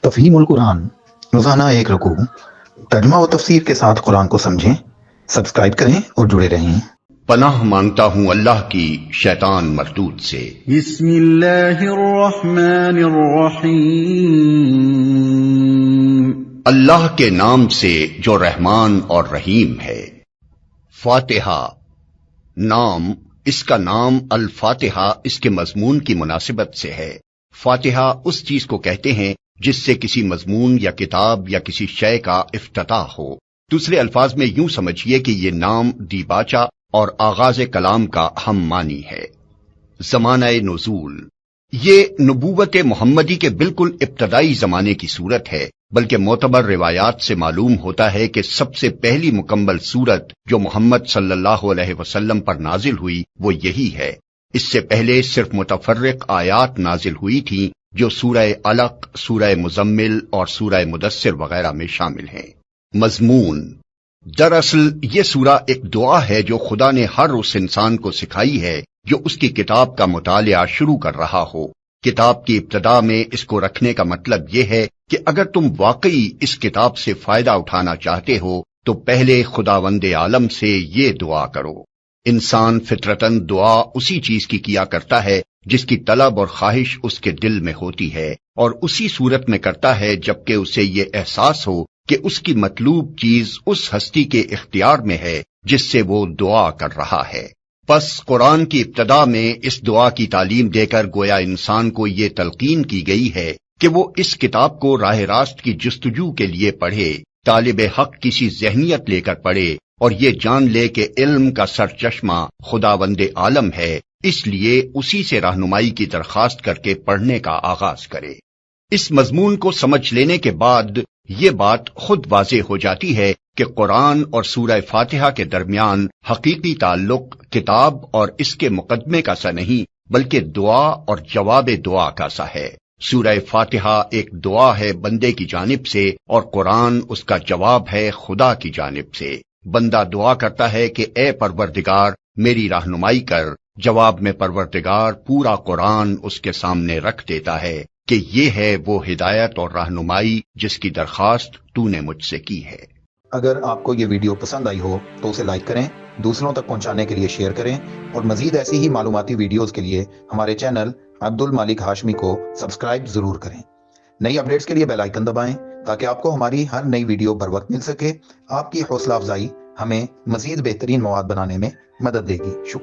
तफ़हीमुल कुरान रोज़ाना एक रुकू तर्जुमा व तफसीर के साथ कुरान को समझें। सब्सक्राइब करें और जुड़े रहें। पनाह मांगता हूँ अल्लाह की शैतान मरदूद से। बिस्मिल्लाहिर्रहमानिर्रहीम। अल्लाह के नाम से जो रहमान और रहीम है। फातिहा नाम, इसका नाम अल फातिहा इसके मजमून की मुनासिबत से है। फातिहा उस चीज को कहते हैं जिससे किसी मजमून या किताब या किसी शय का इफ्तिताह हो। दूसरे अल्फाज में यूं समझिए कि ये नाम दीबाचा और आगाज कलाम का हम मानी है। ज़माना-ए नुज़ूल, ये नबूवत मोहम्मदी के बिल्कुल इब्तदाई जमाने की सूरत है, बल्कि मोतबर रिवायात से मालूम होता है कि सबसे पहली मुकम्मल सूरत जो मोहम्मद सल्लल्लाहु अलैहि वसल्लम पर नाजिल हुई वो यही है। इससे पहले सिर्फ मुतफर्रिक आयात नाजिल हुई थीं जो सूरह अलक, सूरह मुजम्मिल और सूरह मुदस्सिर वगैरह में शामिल हैं। मजमून, दरअसल ये सूरा एक दुआ है जो खुदा ने हर उस इंसान को सिखाई है जो उसकी किताब का मुतालिया शुरू कर रहा हो। किताब की इब्तदा में इसको रखने का मतलब यह है कि अगर तुम वाकई इस किताब से फायदा उठाना चाहते हो तो पहले खुदावंदे आलम से ये दुआ करो। इंसान फितरतन दुआ उसी चीज की किया करता है जिसकी तलब और ख्वाहिश उसके दिल में होती है, और उसी सूरत में करता है जबकि उसे ये एहसास हो कि उसकी मतलूब चीज उस हस्ती के इख्तियार में है जिससे वो दुआ कर रहा है। बस कुरान की इब्तदा में इस दुआ की तालीम देकर गोया इंसान को ये तलकीन की गई है कि वो इस किताब को राह रास्त की जुस्तजू के लिए पढ़े, तालिब हक किसी जहनियत लेकर पढ़े और ये जान ले कि इल्म का सरचश्मा खुदावंदे आलम है, इसलिए उसी से रहनुमाई की दरखास्त करके पढ़ने का आगाज करे। इस मजमून को समझ लेने के बाद ये बात खुद वाज़ेह हो जाती है कि कुरान और सूरह फातिहा के दरमियान हकीकी ताल्लुक किताब और इसके मुकदमे का सा नहीं बल्कि दुआ और जवाब दुआ का सा है। सूरह फातिहा एक दुआ है बंदे की जानिब से और कुरान उसका जवाब है खुदा की जानिब से। बंदा दुआ करता है कि ए परवरदिगार मेरी रहनुमाई कर, जवाब में परवरदिगार पूरा कुरान उसके सामने रख देता है कि ये है वो हिदायत और रहनुमाई जिसकी दरखास्त तूने मुझसे की है। अगर आपको ये वीडियो पसंद आई हो तो उसे लाइक करें, दूसरों तक पहुंचाने के लिए शेयर करें और मजीद ऐसी ही मालूमाती वीडियोस के लिए हमारे चैनल अब्दुल मालिक हाशमी को सब्सक्राइब जरूर करें। नई अपडेट्स के लिए बेल आइकन दबाएं ताकि आपको हमारी हर नई वीडियो बर वक्त मिल सके। आपकी हौसला अफजाई हमें मजीद बेहतरीन मवाद बनाने में मदद देगी। शुक्रिया।